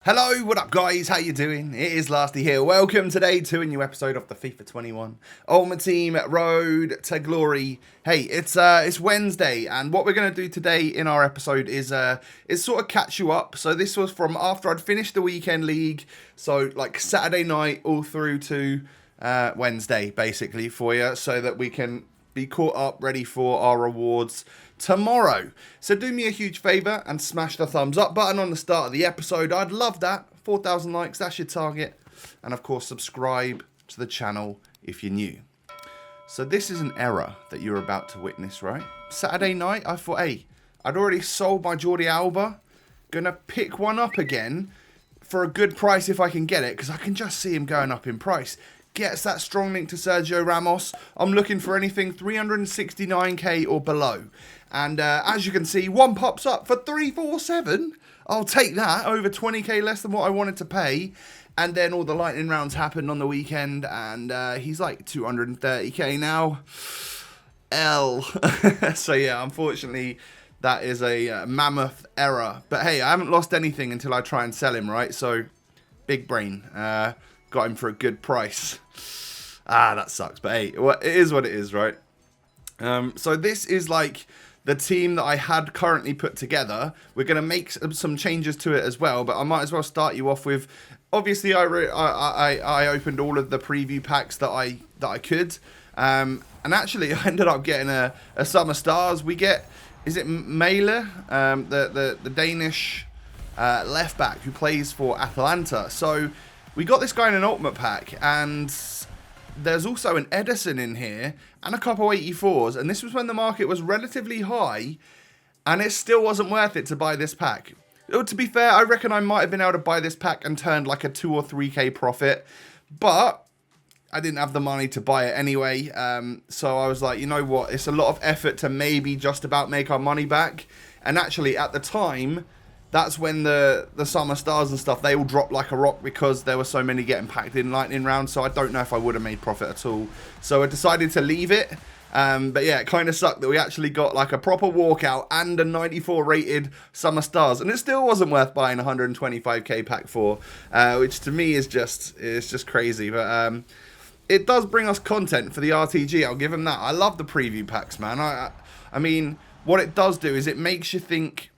Hello, what up guys, how you doing? It is Lasty here. Welcome today to a new episode of the FIFA 21 Ultimate Team Road to Glory. Hey, it's Wednesday, and what we're going to do today in our episode is sort of catch you up. So this was from after I'd finished the weekend league, so like Saturday night all through to Wednesday basically for you, so that we can be caught up, ready for our rewards tomorrow. So do me a huge favour and smash the thumbs up button on the start of the episode. I'd love that. 4,000 likes, that's your target. And of course, subscribe to the channel if you're new. So this is an error that you're about to witness, right? Saturday night, I thought, hey, I'd already sold my Jordi Alba. Gonna pick one up again for a good price if I can get it, because I can just see him going up in price. Gets that strong link to Sergio Ramos. I'm looking for anything 369k or below. And as you can see, one pops up for 347. I'll take that. Over 20k less than what I wanted to pay. And then all the lightning rounds happened on the weekend. And he's like 230k now. L. So yeah, unfortunately, that is a mammoth error. But hey, I haven't lost anything until I try and sell him, right? So, big brain. Got him for a good price. That sucks. But hey, well, it is what it is, right? So this is like the team that I had currently put together. We're going to make some changes to it as well, but I might as well start you off with, obviously I opened all of the preview packs that I could. And actually I ended up getting a Summer Stars. We get, is it Mæhle, the Danish left back who plays for Atalanta. So we got this guy in an ultimate pack, and there's also an Edison in here and a couple 84s, and this was when the market was relatively high, and it still wasn't worth it to buy this pack. To be fair, I reckon I might have been able to buy this pack and turned like a 2 or 3k profit, but I didn't have the money to buy it anyway, so I was like, you know what, it's a lot of effort to maybe just about make our money back. And actually at the time, that's when the Summer Stars and stuff, they all dropped like a rock because there were so many getting packed in lightning rounds. So I don't know if I would have made profit at all. So I decided to leave it. But yeah, it kind of sucked that we actually got like a proper walkout and a 94 rated Summer Stars. And it still wasn't worth buying 125k pack for, which to me is just crazy. But it does bring us content for the RTG. I'll give them that. I love the preview packs, man. I mean, what it does do is it makes you think,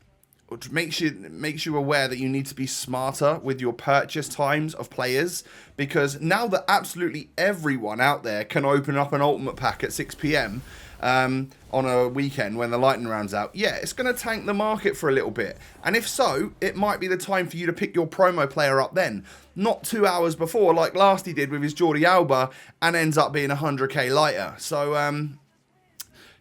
which makes you aware that you need to be smarter with your purchase times of players, because now that absolutely everyone out there can open up an ultimate pack at 6 p.m. On a weekend when the lightning round's out, yeah, it's going to tank the market for a little bit. And if so, it might be the time for you to pick your promo player up then, not 2 hours before like Lasty did with his Jordi Alba and ends up being 100k lighter. So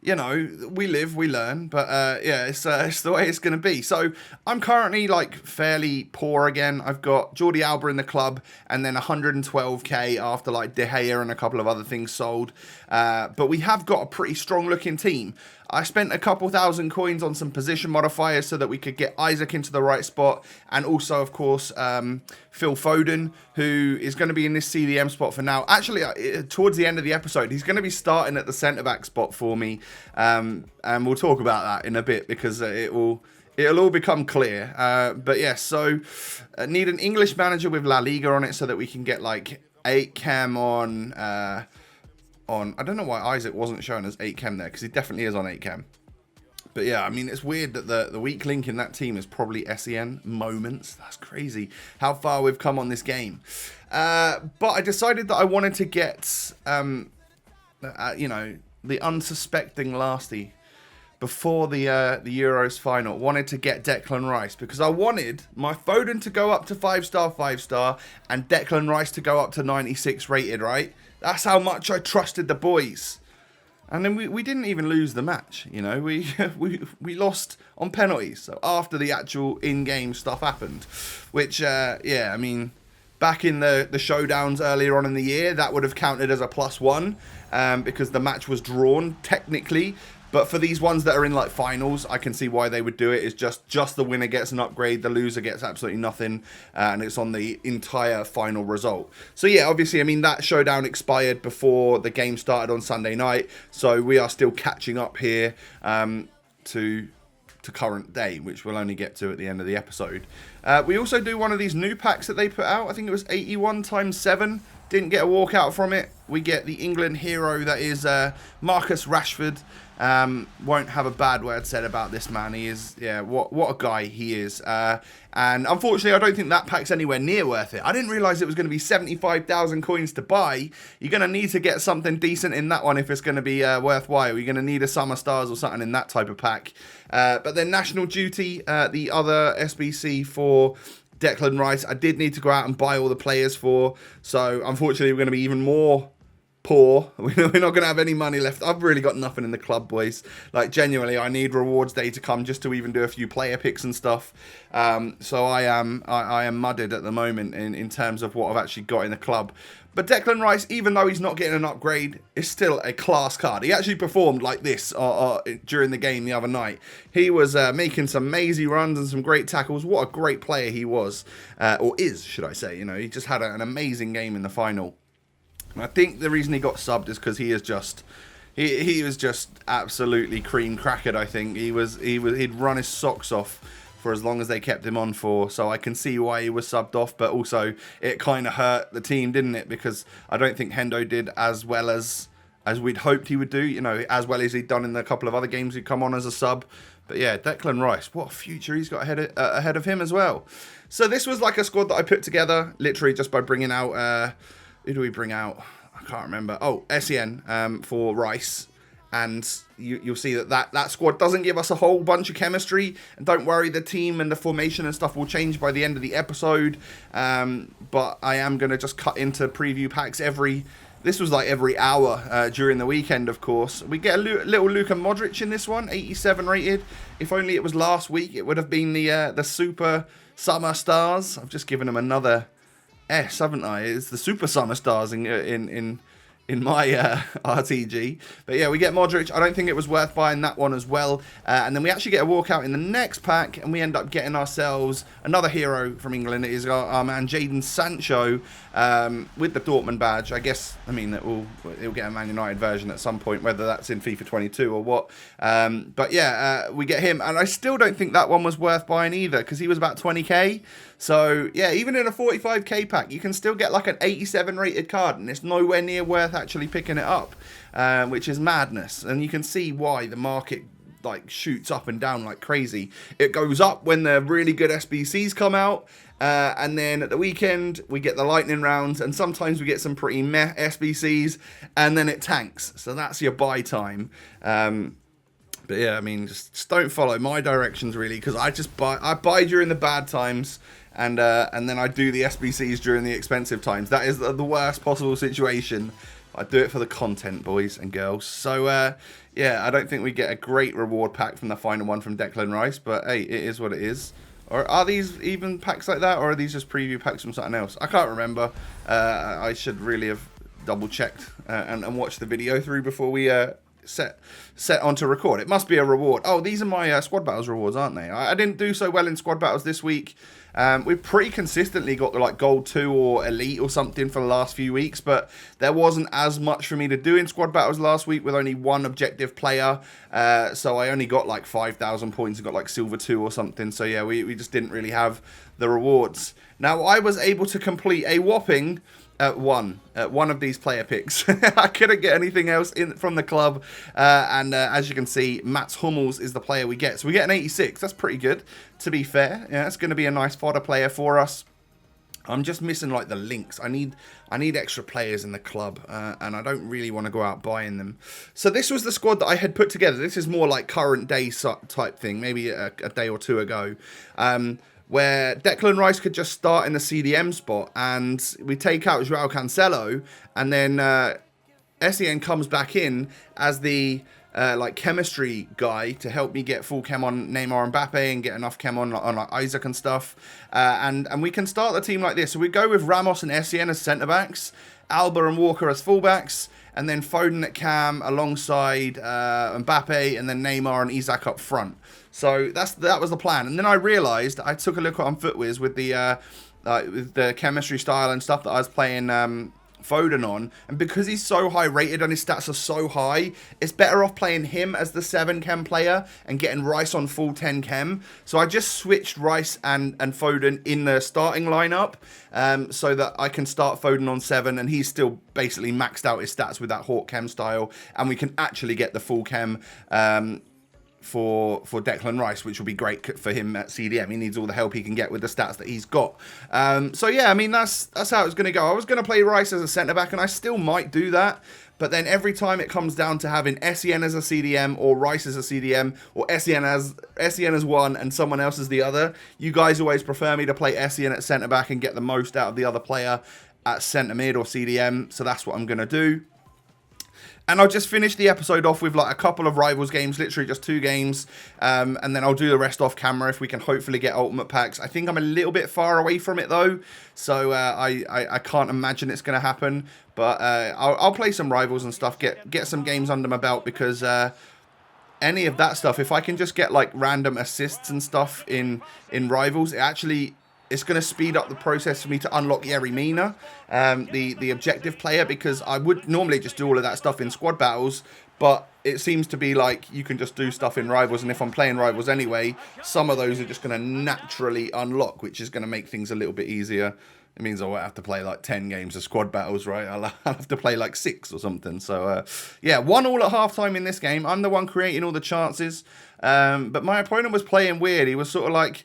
you know, we live, we learn, but yeah, it's the way it's going to be. So I'm currently like fairly poor again. I've got Jordi Alba in the club and then 112k after like De Gea and a couple of other things sold. But we have got a pretty strong looking team. I spent a couple thousand coins on some position modifiers so that we could get Isaac into the right spot. And also, of course, Phil Foden, who is going to be in this CDM spot for now. Actually, towards the end of the episode, he's going to be starting at the centre-back spot for me. And we'll talk about that in a bit because it'll all become clear. But yeah, so need an English manager with La Liga on it so that we can get like 8 cam on... I don't know why Isaac wasn't shown as 8 chem there, because he definitely is on 8 chem. But yeah, I mean, it's weird that the weak link in that team is probably SEN moments. That's crazy how far we've come on this game. But I decided that I wanted to get, you know, the unsuspecting Lasty before the Euros final. Wanted to get Declan Rice because I wanted my Foden to go up to 5-star, and Declan Rice to go up to 96 rated, right? That's how much I trusted the boys. And then we didn't even lose the match, you know. We lost on penalties. So after the actual in-game stuff happened, which, yeah, I mean, back in the showdowns earlier on in the year, that would have counted as a +1 because the match was drawn, technically. But for these ones that are in like finals, I can see why they would do it. It's just the winner gets an upgrade, the loser gets absolutely nothing, and it's on the entire final result. So yeah, obviously, I mean, that showdown expired before the game started on Sunday night, so we are still catching up here to to current day, which we'll only get to at the end of the episode. We also do one of these new packs that they put out. I think it was 81 times 7. Didn't get a walkout from it. We get the England hero that is Marcus Rashford. Won't have a bad word said about this man. He is, yeah, what a guy he is. And unfortunately, I don't think that pack's anywhere near worth it. I didn't realise it was going to be 75,000 coins to buy. You're going to need to get something decent in that one if it's going to be worthwhile. You're going to need a Summer Stars or something in that type of pack. But then National Duty, the other SBC for Declan Rice, I did need to go out and buy all the players for. So unfortunately, we're going to be even more poor. We're not going to have any money left. I've really got nothing in the club, boys. Like, genuinely, I need rewards day to come just to even do a few player picks and stuff. So I am mudded at the moment in terms of what I've actually got in the club. But Declan Rice, even though he's not getting an upgrade, is still a class card. He actually performed like this during the game the other night. He was making some mazy runs and some great tackles. What a great player he was, or is, should I say. You know, he just had an amazing game in the final. And I think the reason he got subbed is because he is just... He was just absolutely cream crackered, I think. He'd run his socks off for as long as they kept him on for, so I can see why he was subbed off, but also it kind of hurt the team, didn't it? Because I don't think Hendo did as well as we'd hoped he would do, you know, as well as he'd done in the couple of other games he'd come on as a sub. But yeah, Declan Rice, what a future he's got ahead of him as well. So this was like a squad that I put together, literally just by bringing out, who do we bring out? I can't remember. Oh, SEN for Rice. And you'll see that squad doesn't give us a whole bunch of chemistry. And don't worry, the team and the formation and stuff will change by the end of the episode. But I am going to just cut into preview packs this was like every hour during the weekend, of course. We get a little Luka Modric in this one, 87 rated. If only it was last week, it would have been the Super Summer Stars. I've just given him another S, haven't I? It's the Super Summer Stars in my RTG. But yeah, we get Modric. I don't think it was worth buying that one as well. And then we actually get a walkout in the next pack, and we end up getting ourselves another hero from England. It is our man Jadon Sancho with the Dortmund badge. I guess, I mean, he'll get a Man United version at some point, whether that's in FIFA 22 or what. But yeah, we get him. And I still don't think that one was worth buying either, because he was about 20k. So yeah, even in a 45k pack, you can still get like an 87 rated card, and it's nowhere near worth actually picking it up, which is madness. And you can see why the market like shoots up and down like crazy. It goes up when the really good SBCs come out, and then at the weekend we get the lightning rounds, and sometimes we get some pretty meh SBCs, and then it tanks. So that's your buy time. But yeah, I mean, just don't follow my directions really, because I buy during the bad times. And then I do the SBCs during the expensive times. That is the worst possible situation. I do it for the content, boys and girls. So, yeah, I don't think we get a great reward pack from the final one from Declan Rice. But, hey, it is what it is. Or are these even packs like that? Or are these just preview packs from something else? I can't remember. I should really have double-checked and watched the video through before we set on to record. It must be a reward. Oh, these are my squad battles rewards, aren't they? I didn't do so well in squad battles this week. We've pretty consistently got like gold 2 or elite or something for the last few weeks, but there wasn't as much for me to do in squad battles last week with only one objective player. So I only got like 5,000 points and got like silver 2 or something. So yeah, we just didn't really have the rewards. Now I was able to complete a whopping one of these player picks. I couldn't get anything else in from the club, and as you can see, Mats Hummels is the player we get. So we get an 86. That's pretty good, to be fair. Yeah, that's going to be a nice fodder player for us. I'm just missing like the links. I need extra players in the club, and I don't really want to go out buying them. So this was the squad that I had put together. This is more like current day type thing, maybe a day or two ago. Where Declan Rice could just start in the CDM spot, and we take out Joao Cancelo, and then SEN comes back in as the like chemistry guy to help me get full chem on Neymar and Mbappe and get enough chem on like Isaac and stuff, and we can start the team like this. So we go with Ramos and SEN as centre backs, Alba and Walker as fullbacks, and then Foden at cam alongside Mbappe, and then Neymar and Isaac up front. So that was the plan. And then I realised, I took a look on FootWiz with the chemistry style and stuff that I was playing Foden on, and because he's so high rated and his stats are so high, it's better off playing him as the 7 chem player and getting Rice on full 10 chem. So I just switched Rice and Foden in the starting lineup, so that I can start Foden on 7, and he's still basically maxed out his stats with that Hawk chem style, and we can actually get the full chem for Declan Rice, which will be great for him at CDM. He needs all the help he can get with the stats that he's got. So yeah, I mean, that's how it's going to go. I was going to play Rice as a centre-back, and I still might do that. But then every time it comes down to having SEN as a CDM or Rice as a CDM or SEN as one and someone else as the other, you guys always prefer me to play SEN at centre-back and get the most out of the other player at centre-mid or CDM. So that's what I'm going to do. And I'll just finish the episode off with like a couple of Rivals games, literally just 2 games. And then I'll do the rest off camera if we can hopefully get Ultimate Packs. I think I'm a little bit far away from it though. So I can't imagine it's going to happen. But I'll play some Rivals and stuff, get some games under my belt, because any of that stuff, if I can just get like random assists and stuff in Rivals, it's going to speed up the process for me to unlock Yerry Mina, the objective player, because I would normally just do all of that stuff in squad battles, but it seems to be like you can just do stuff in Rivals, and if I'm playing Rivals anyway, some of those are just going to naturally unlock, which is going to make things a little bit easier. It means I won't have to play like 10 games of squad battles, right? I'll have to play like 6 or something. So, yeah, 1-1 at halftime in this game. I'm the one creating all the chances, but my opponent was playing weird. He was sort of like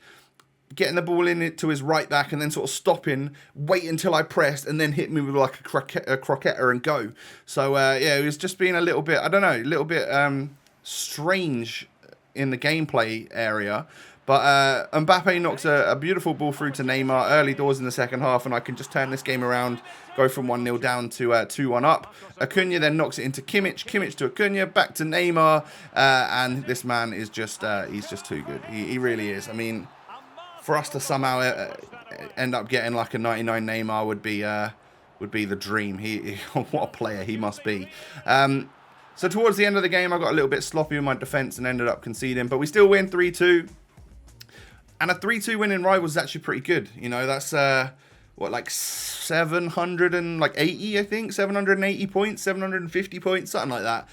getting the ball in it to his right back and then sort of stopping, wait until I pressed, and then hit me with like a croqueta and go. So, yeah, it was just being a little bit, I don't know, a little bit strange in the gameplay area. But Mbappe knocks a beautiful ball through to Neymar early doors in the second half, and I can just turn this game around, go from 1-0 down to 2-1 up. Acuna then knocks it into Kimmich, Kimmich to Acuna, back to Neymar, and this man is just, he's just too good. He really is. I mean, for us to somehow end up getting like a 99 Neymar would be the dream. What a player he must be. So towards the end of the game, I got a little bit sloppy with my defense and ended up conceding, but we still win 3-2. And a 3-2 win in Rivals is actually pretty good. You know, that's, what, like 780, I think? 780 points, 750 points, something like that.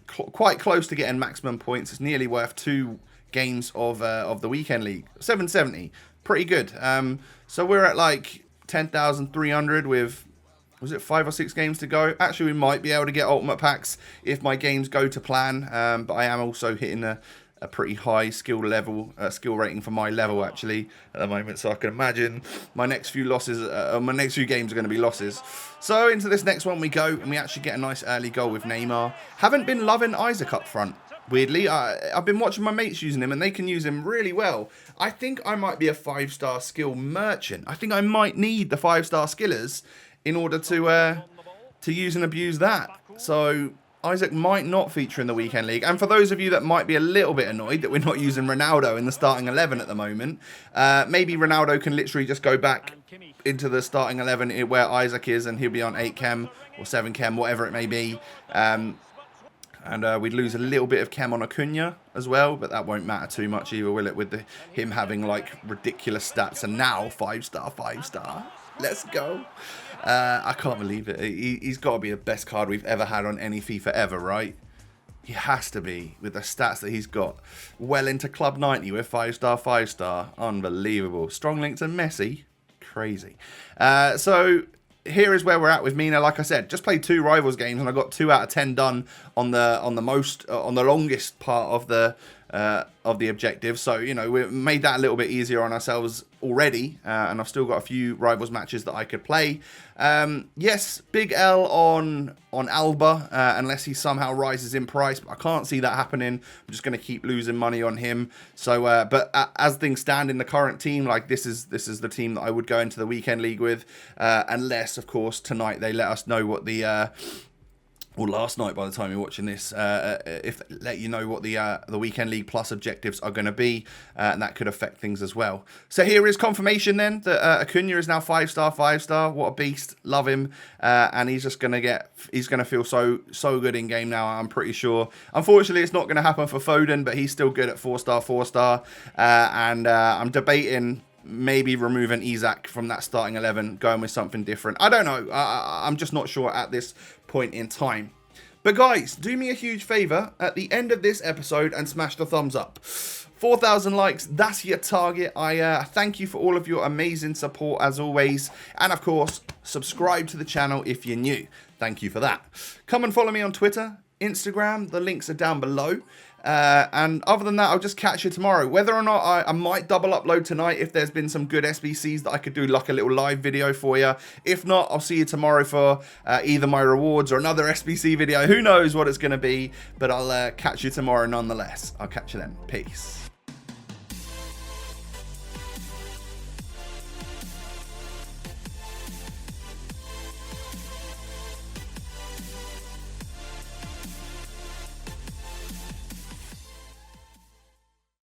Quite close to getting maximum points. It's nearly worth 2 games of the weekend league. 770, pretty good. So we're at like 10,300 with, was it 5 or 6 games to go? Actually, we might be able to get ultimate packs if my games go to plan. But I am also hitting a pretty high skill rating for my level actually at the moment. So I can imagine my next few losses, my next few games are going to be losses. So into this next one we go, and we actually get a nice early goal with Neymar. Haven't been loving Isaac up front. Weirdly, I've been watching my mates using him, and they can use him really well. I think I might be a 5-star skill merchant. I think I might need the 5-star skillers in order to use and abuse that. So Isaac might not feature in the weekend league. And for those of you that might be a little bit annoyed that we're not using Ronaldo in the starting 11 at the moment, maybe Ronaldo can literally just go back into the starting 11 where Isaac is, and he'll be on 8 chem or 7 chem, whatever it may be. And we'd lose a little bit of chem on Acuna as well, but that won't matter too much either, will it? With him having like ridiculous stats, and now 5-star, 5-star. Let's go. I can't believe it. He's got to be the best card we've ever had on any FIFA ever, right? He has to be, with the stats that he's got. Well into Club 90 with 5-star, 5-star. Unbelievable. Strong link to Messi. Crazy. So here is where we're at with Mina. Like I said, just played 2 Rivals games, and I got 2 out of 10 done on the longest part of the objective. So, you know, we made that a little bit easier on ourselves already, and I've still got a few Rivals matches that I could play. Yes, big L on Alba, unless he somehow rises in price, but I can't see that happening. I'm just going to keep losing money on him. So, but as things stand in the current team, like this is the team that I would go into the weekend league with, unless, of course, tonight they let us know what the or last night by the time you're watching this, if let you know what the weekend league plus objectives are going to be, and that could affect things as well. So here is confirmation then that Acuna is now 5-star, 5-star. What a beast, love him, and he's just gonna feel so good in game now. I'm pretty sure. Unfortunately, it's not going to happen for Foden, but he's still good at 4-star, 4-star, and I'm debating maybe removing Isak from that starting 11, going with something different. I don't know. I'm just not sure at this point in time. But guys, do me a huge favour at the end of this episode and smash the thumbs up. 4,000 likes, that's your target. I thank you for all of your amazing support as always. And of course, subscribe to the channel if you're new. Thank you for that. Come and follow me on Twitter, Instagram. The links are down below. And other than that, I'll just catch you tomorrow. Whether or not I might double upload tonight if there's been some good SBCs that I could do like a little live video for you. If not, I'll see you tomorrow for either my rewards or another SBC video. Who knows what it's going to be, but I'll catch you tomorrow nonetheless. I'll catch you then. Peace.